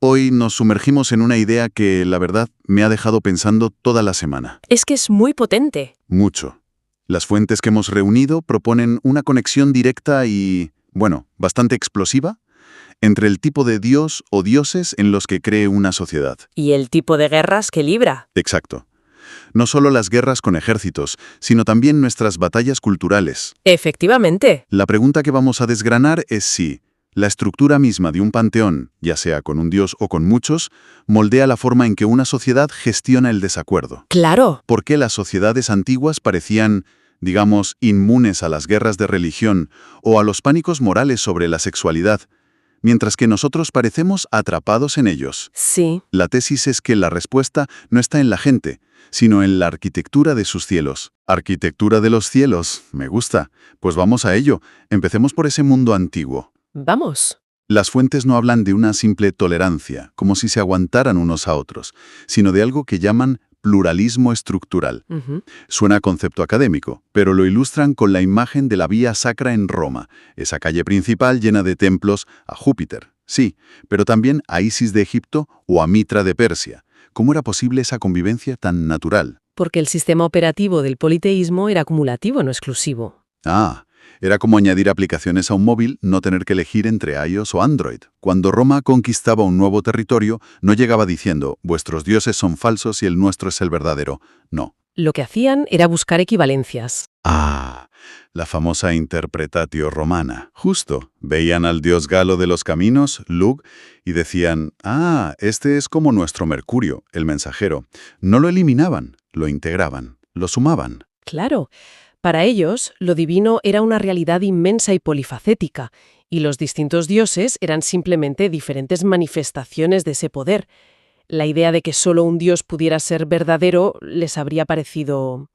Hoy nos sumergimos en una idea que, la verdad, me ha dejado pensando toda la semana. Es que es muy potente. Mucho. Las fuentes que hemos reunido proponen una conexión directa y, bueno, bastante explosiva entre el tipo de dios o dioses en los que cree una sociedad. Y el tipo de guerras que libra. Exacto. No solo las guerras con ejércitos, sino también nuestras batallas culturales. Efectivamente. La pregunta que vamos a desgranar es si la estructura misma de un panteón, ya sea con un dios o con muchos, moldea la forma en que una sociedad gestiona el desacuerdo. Claro. ¿Por qué las sociedades antiguas parecían, digamos, inmunes a las guerras de religión o a los pánicos morales sobre la sexualidad, mientras que nosotros parecemos atrapados en ellos? Sí. La tesis es que la respuesta no está en la gente, sino en la arquitectura de sus cielos. Arquitectura de los cielos, me gusta. Pues vamos a ello. Empecemos por ese mundo antiguo. Vamos. Las fuentes no hablan de una simple tolerancia, como si se aguantaran unos a otros, sino de algo que llaman pluralismo estructural. Suena a concepto académico, pero lo ilustran con la imagen de la Vía Sacra en Roma, esa calle principal llena de templos a Júpiter, sí, pero también a Isis de Egipto o a Mitra de Persia. ¿Cómo era posible esa convivencia tan natural? Porque el sistema operativo del politeísmo era acumulativo, no exclusivo. Era como añadir aplicaciones a un móvil, no tener que elegir entre iOS o Android. Cuando Roma conquistaba un nuevo territorio, no llegaba diciendo, vuestros dioses son falsos y el nuestro es el verdadero. No. Lo que hacían era buscar equivalencias. La famosa interpretatio romana. Justo. Veían al dios Galo de los caminos, Lug, y decían, este es como nuestro Mercurio, el mensajero. No lo eliminaban, lo integraban, lo sumaban. Claro. Para ellos, lo divino era una realidad inmensa y polifacética, y los distintos dioses eran simplemente diferentes manifestaciones de ese poder. La idea de que solo un dios pudiera ser verdadero les habría parecido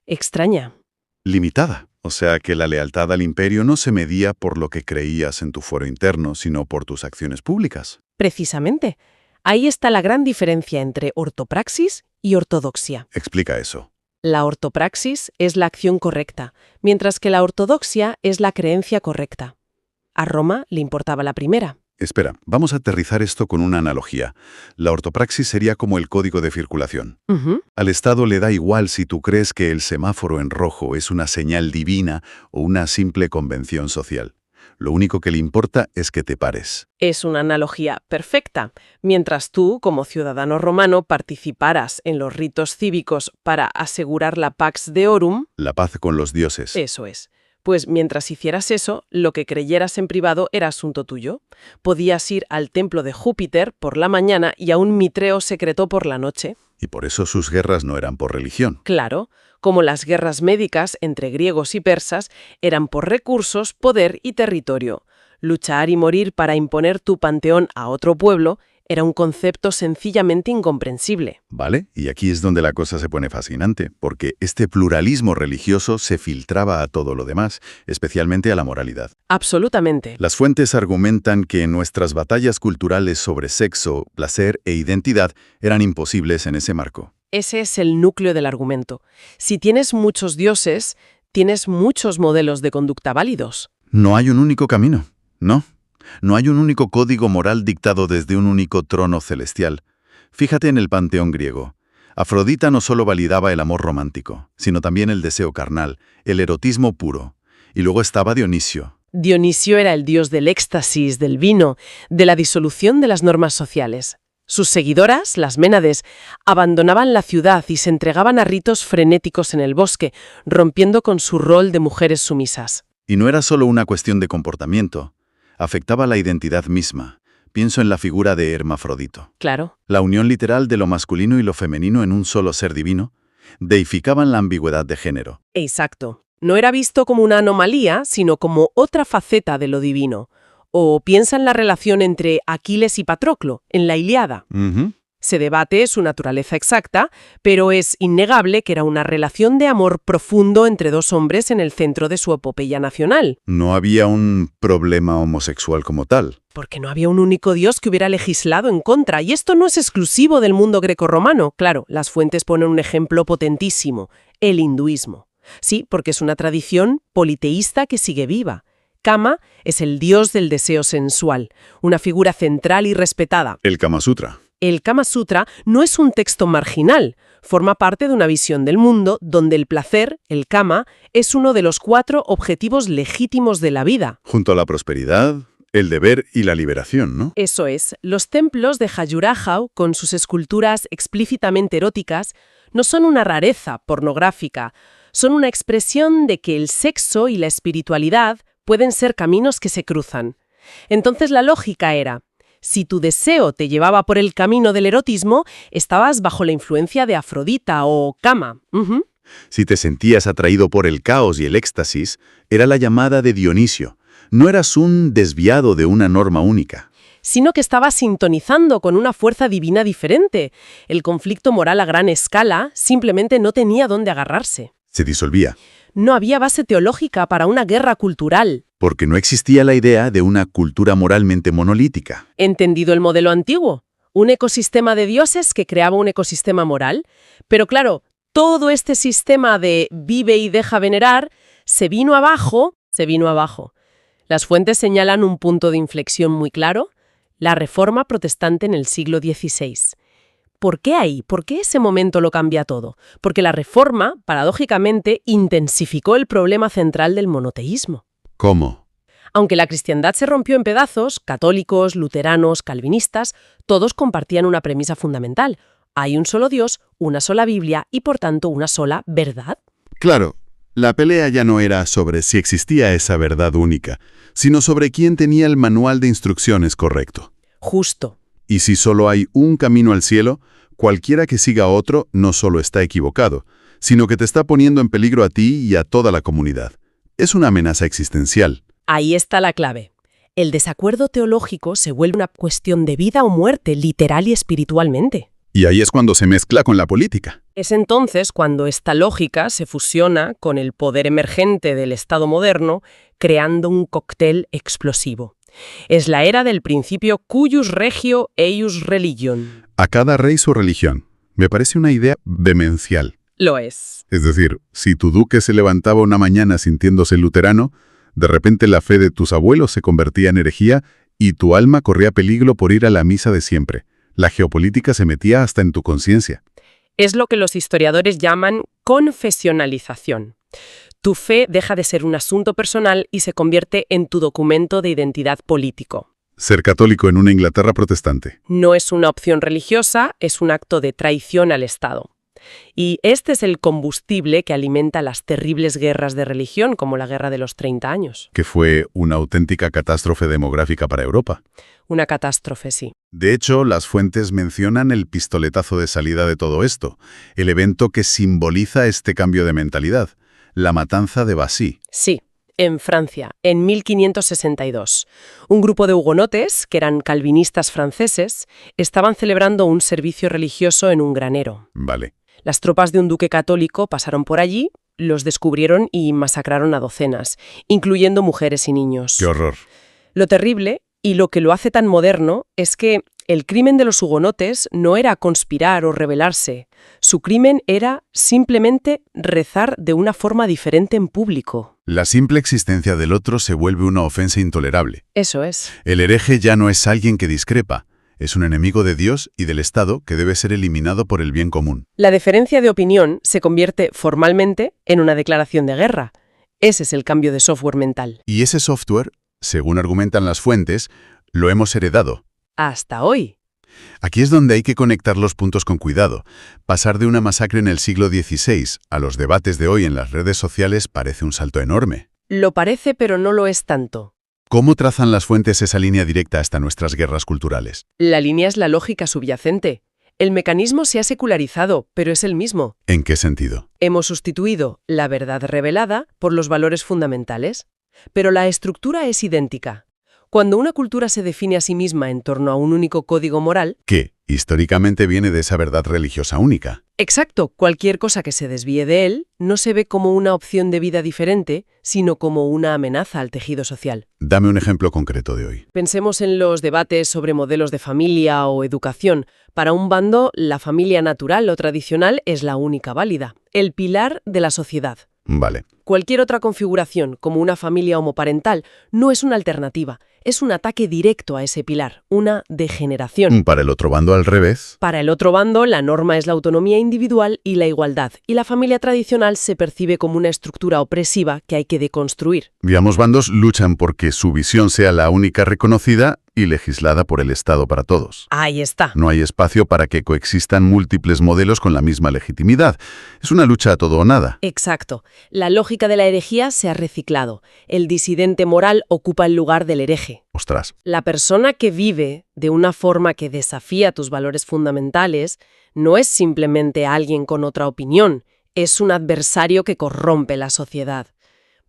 extraña. Limitada. O sea que la lealtad al imperio no se medía por lo que creías en tu fuero interno, sino por tus acciones públicas. Precisamente. Ahí está la gran diferencia entre ortopraxis y ortodoxia. Explica eso. La ortopraxis es la acción correcta, mientras que la ortodoxia es la creencia correcta. A Roma le importaba la primera. Espera, vamos a aterrizar esto con una analogía. La ortopraxis sería como el código de circulación. Al Estado le da igual si tú crees que el semáforo en rojo es una señal divina o una simple convención social. Lo único que le importa es que te pares. Es una analogía perfecta. Mientras tú, como ciudadano romano, participaras en los ritos cívicos para asegurar la Pax Deorum... La paz con los dioses. Eso es. Pues mientras hicieras eso, lo que creyeras en privado era asunto tuyo. Podías ir al templo de Júpiter por la mañana y a un mitreo secreto por la noche. Y por eso sus guerras no eran por religión. Claro, como las guerras médicas entre griegos y persas eran por recursos, poder y territorio. Luchar y morir para imponer tu panteón a otro pueblo era un concepto sencillamente incomprensible. ¿Vale? Y aquí es donde la cosa se pone fascinante, porque este pluralismo religioso se filtraba a todo lo demás, especialmente a la moralidad. Absolutamente. Las fuentes argumentan que nuestras batallas culturales sobre sexo, placer e identidad eran imposibles en ese marco. Ese es el núcleo del argumento. Si tienes muchos dioses, tienes muchos modelos de conducta válidos. No hay un único camino, ¿no? No hay un único código moral dictado desde un único trono celestial. Fíjate en el panteón griego. Afrodita no solo validaba el amor romántico, sino también el deseo carnal, el erotismo puro. Y luego estaba Dionisio. Dionisio era el dios del éxtasis, del vino, de la disolución de las normas sociales. Sus seguidoras, las Ménades, abandonaban la ciudad y se entregaban a ritos frenéticos en el bosque, rompiendo con su rol de mujeres sumisas. Y no era solo una cuestión de comportamiento. Afectaba la identidad misma. Pienso en la figura de Hermafrodito. Claro. La unión literal de lo masculino y lo femenino en un solo ser divino deificaban la ambigüedad de género. Exacto. No era visto como una anomalía, sino como otra faceta de lo divino. O piensa en la relación entre Aquiles y Patroclo, en la Ilíada. Se debate su naturaleza exacta, pero es innegable que era una relación de amor profundo entre dos hombres en el centro de su epopeya nacional. No había un problema homosexual como tal. Porque no había un único dios que hubiera legislado en contra, y esto no es exclusivo del mundo grecorromano. Claro, las fuentes ponen un ejemplo potentísimo, el hinduismo. Sí, porque es una tradición politeísta que sigue viva. Kama es el dios del deseo sensual, una figura central y respetada. El Kama Sutra. El Kama Sutra no es un texto marginal, forma parte de una visión del mundo donde el placer, el Kama, es uno de los 4 objetivos legítimos de la vida. Junto a la prosperidad, el deber y la liberación, ¿no? Eso es, los templos de Khajuraho, con sus esculturas explícitamente eróticas, no son una rareza pornográfica, son una expresión de que el sexo y la espiritualidad pueden ser caminos que se cruzan. Entonces la lógica era, si tu deseo te llevaba por el camino del erotismo, estabas bajo la influencia de Afrodita o Kama. Si te sentías atraído por el caos y el éxtasis, era la llamada de Dionisio. No eras un desviado de una norma única. Sino que estaba sintonizando con una fuerza divina diferente. El conflicto moral a gran escala simplemente no tenía dónde agarrarse. Se disolvía. No había base teológica para una guerra cultural. Porque no existía la idea de una cultura moralmente monolítica. Entendido el modelo antiguo, un ecosistema de dioses que creaba un ecosistema moral. Pero claro, todo este sistema de vive y deja venerar se vino abajo. Las fuentes señalan un punto de inflexión muy claro, la Reforma protestante en el siglo XVI. ¿Por qué ahí? ¿Por qué ese momento lo cambia todo? Porque la Reforma, paradójicamente, intensificó el problema central del monoteísmo. ¿Cómo? Aunque la cristiandad se rompió en pedazos, católicos, luteranos, calvinistas, todos compartían una premisa fundamental. Hay un solo Dios, una sola Biblia y, por tanto, una sola verdad. Claro, la pelea ya no era sobre si existía esa verdad única, sino sobre quién tenía el manual de instrucciones correcto. Justo. Y si solo hay un camino al cielo, cualquiera que siga otro no solo está equivocado, sino que te está poniendo en peligro a ti y a toda la comunidad. Es una amenaza existencial. Ahí está la clave. El desacuerdo teológico se vuelve una cuestión de vida o muerte, literal y espiritualmente. Y ahí es cuando se mezcla con la política. Es entonces cuando esta lógica se fusiona con el poder emergente del Estado moderno, creando un cóctel explosivo. Es la era del principio cuius regio eius religion. A cada rey su religión. Me parece una idea demencial. Lo es. Es decir, si tu duque se levantaba una mañana sintiéndose luterano, de repente la fe de tus abuelos se convertía en herejía y tu alma corría peligro por ir a la misa de siempre. La geopolítica se metía hasta en tu conciencia. Es lo que los historiadores llaman confesionalización. Tu fe deja de ser un asunto personal y se convierte en tu documento de identidad político. Ser católico en una Inglaterra protestante. No es una opción religiosa, es un acto de traición al Estado. Y este es el combustible que alimenta las terribles guerras de religión, como la Guerra de los 30 años. Que fue una auténtica catástrofe demográfica para Europa. Una catástrofe, sí. De hecho, las fuentes mencionan el pistoletazo de salida de todo esto, el evento que simboliza este cambio de mentalidad, la matanza de Vassy. Sí, en Francia, en 1562. Un grupo de hugonotes, que eran calvinistas franceses, estaban celebrando un servicio religioso en un granero. Vale. Las tropas de un duque católico pasaron por allí, los descubrieron y masacraron a docenas, incluyendo mujeres y niños. ¡Qué horror! Lo terrible, y lo que lo hace tan moderno, es que el crimen de los hugonotes no era conspirar o rebelarse. Su crimen era simplemente rezar de una forma diferente en público. La simple existencia del otro se vuelve una ofensa intolerable. Eso es. El hereje ya no es alguien que discrepa. Es un enemigo de Dios y del Estado que debe ser eliminado por el bien común. La diferencia de opinión se convierte formalmente en una declaración de guerra. Ese es el cambio de software mental. Y ese software, según argumentan las fuentes, lo hemos heredado. Hasta hoy. Aquí es donde hay que conectar los puntos con cuidado. Pasar de una masacre en el siglo XVI a los debates de hoy en las redes sociales parece un salto enorme. Lo parece, pero no lo es tanto. ¿Cómo trazan las fuentes esa línea directa hasta nuestras guerras culturales? La línea es la lógica subyacente. El mecanismo se ha secularizado, pero es el mismo. ¿En qué sentido? Hemos sustituido la verdad revelada por los valores fundamentales, pero la estructura es idéntica. Cuando una cultura se define a sí misma en torno a un único código moral... Que históricamente viene de esa verdad religiosa única. Exacto, cualquier cosa que se desvíe de él no se ve como una opción de vida diferente, sino como una amenaza al tejido social. Dame un ejemplo concreto de hoy. Pensemos en los debates sobre modelos de familia o educación. Para un bando, la familia natural o tradicional es la única válida, el pilar de la sociedad. Vale. Cualquier otra configuración, como una familia homoparental, no es una alternativa. Es un ataque directo a ese pilar, una degeneración. Para el otro bando, al revés. Para el otro bando, la norma es la autonomía individual y la igualdad, y la familia tradicional se percibe como una estructura opresiva que hay que deconstruir. Y ambos bandos luchan porque su visión sea la única reconocida y legislada por el Estado para todos. Ahí está. No hay espacio para que coexistan múltiples modelos con la misma legitimidad. Es una lucha a todo o nada. Exacto. La lógica de la herejía se ha reciclado. El disidente moral ocupa el lugar del hereje. Ostras. La persona que vive de una forma que desafía tus valores fundamentales no es simplemente alguien con otra opinión, es un adversario que corrompe la sociedad.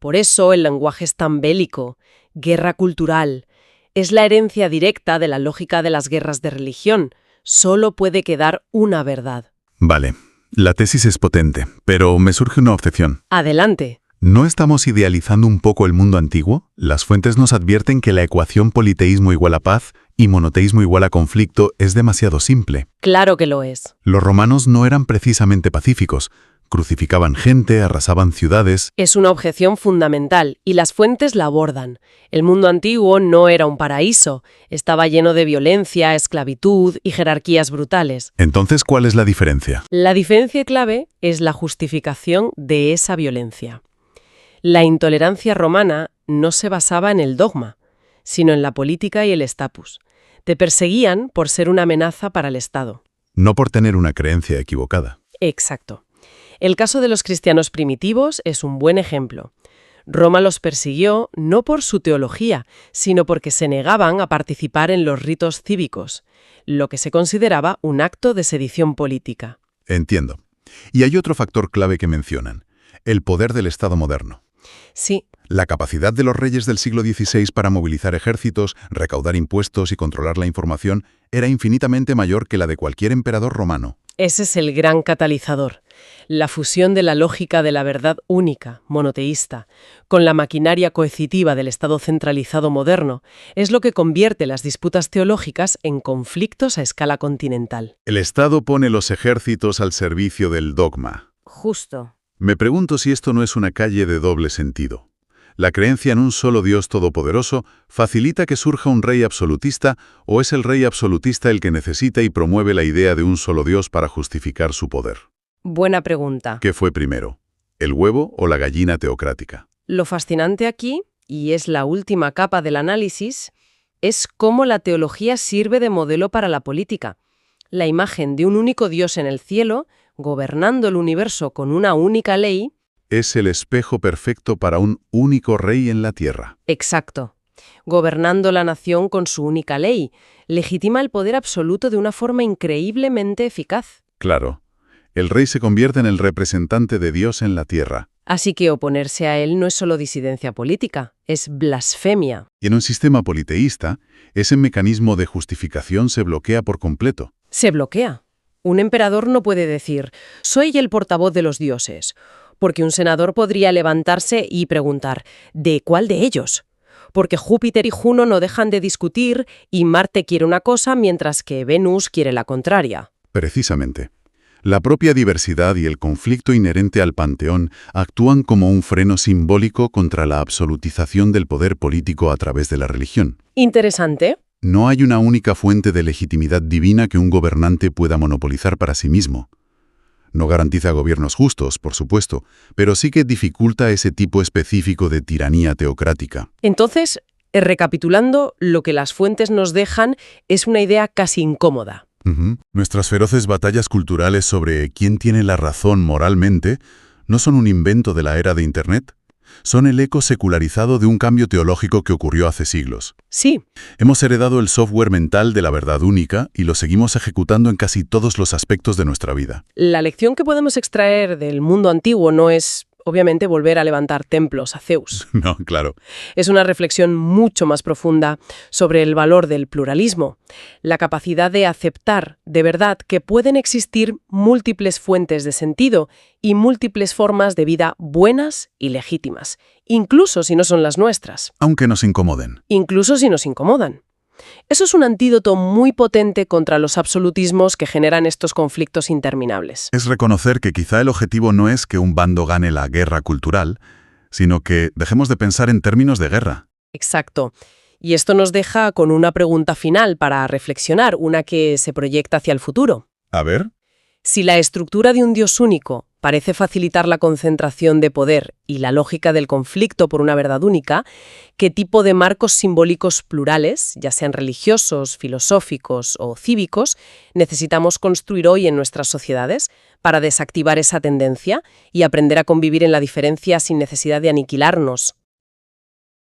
Por eso el lenguaje es tan bélico, guerra cultural. Es la herencia directa de la lógica de las guerras de religión. Solo puede quedar una verdad. Vale, la tesis es potente, pero me surge una objeción. Adelante. ¿No estamos idealizando un poco el mundo antiguo? Las fuentes nos advierten que la ecuación politeísmo igual a paz y monoteísmo igual a conflicto es demasiado simple. Claro que lo es. Los romanos no eran precisamente pacíficos. Crucificaban gente, arrasaban ciudades. Es una objeción fundamental, y las fuentes la abordan. El mundo antiguo no era un paraíso. Estaba lleno de violencia, esclavitud y jerarquías brutales. Entonces, ¿cuál es la diferencia? La diferencia clave es la justificación de esa violencia. La intolerancia romana no se basaba en el dogma, sino en la política y el estatus. Te perseguían por ser una amenaza para el Estado. No por tener una creencia equivocada. Exacto. El caso de los cristianos primitivos es un buen ejemplo. Roma los persiguió no por su teología, sino porque se negaban a participar en los ritos cívicos, lo que se consideraba un acto de sedición política. Entiendo. Y hay otro factor clave que mencionan, el poder del Estado moderno. Sí. La capacidad de los reyes del siglo XVI para movilizar ejércitos, recaudar impuestos y controlar la información era infinitamente mayor que la de cualquier emperador romano. Ese es el gran catalizador. La fusión de la lógica de la verdad única, monoteísta, con la maquinaria coercitiva del Estado centralizado moderno, es lo que convierte las disputas teológicas en conflictos a escala continental. El Estado pone los ejércitos al servicio del dogma. Justo. Me pregunto si esto no es una calle de doble sentido. ¿La creencia en un solo Dios todopoderoso facilita que surja un rey absolutista o es el rey absolutista el que necesita y promueve la idea de un solo Dios para justificar su poder? Buena pregunta. ¿Qué fue primero, el huevo o la gallina teocrática? Lo fascinante aquí, y es la última capa del análisis, es cómo la teología sirve de modelo para la política. La imagen de un único Dios en el cielo, gobernando el universo con una única ley, es el espejo perfecto para un único rey en la tierra. Exacto. Gobernando la nación con su única ley, legitima el poder absoluto de una forma increíblemente eficaz. Claro. El rey se convierte en el representante de Dios en la tierra. Así que oponerse a él no es solo disidencia política, es blasfemia. Y en un sistema politeísta, ese mecanismo de justificación se bloquea por completo. Se bloquea. Un emperador no puede decir, soy el portavoz de los dioses, porque un senador podría levantarse y preguntar, ¿de cuál de ellos? Porque Júpiter y Juno no dejan de discutir y Marte quiere una cosa mientras que Venus quiere la contraria. Precisamente. La propia diversidad y el conflicto inherente al panteón actúan como un freno simbólico contra la absolutización del poder político a través de la religión. Interesante. No hay una única fuente de legitimidad divina que un gobernante pueda monopolizar para sí mismo. No garantiza gobiernos justos, por supuesto, pero sí que dificulta ese tipo específico de tiranía teocrática. Entonces, recapitulando, lo que las fuentes nos dejan es una idea casi incómoda. Nuestras feroces batallas culturales sobre quién tiene la razón moralmente no son un invento de la era de Internet. Son el eco secularizado de un cambio teológico que ocurrió hace siglos. Sí. Hemos heredado el software mental de la verdad única y lo seguimos ejecutando en casi todos los aspectos de nuestra vida. La lección que podemos extraer del mundo antiguo no es, obviamente, volver a levantar templos a Zeus. No, claro. Es una reflexión mucho más profunda sobre el valor del pluralismo, la capacidad de aceptar, de verdad, que pueden existir múltiples fuentes de sentido y múltiples formas de vida buenas y legítimas, incluso si no son las nuestras. Aunque nos incomoden. Incluso si nos incomodan. Eso es un antídoto muy potente contra los absolutismos que generan estos conflictos interminables. Es reconocer que quizá el objetivo no es que un bando gane la guerra cultural, sino que dejemos de pensar en términos de guerra. Exacto. Y esto nos deja con una pregunta final para reflexionar, una que se proyecta hacia el futuro. A ver. Si la estructura de un Dios único parece facilitar la concentración de poder y la lógica del conflicto por una verdad única, ¿qué tipo de marcos simbólicos plurales, ya sean religiosos, filosóficos o cívicos, necesitamos construir hoy en nuestras sociedades para desactivar esa tendencia y aprender a convivir en la diferencia sin necesidad de aniquilarnos?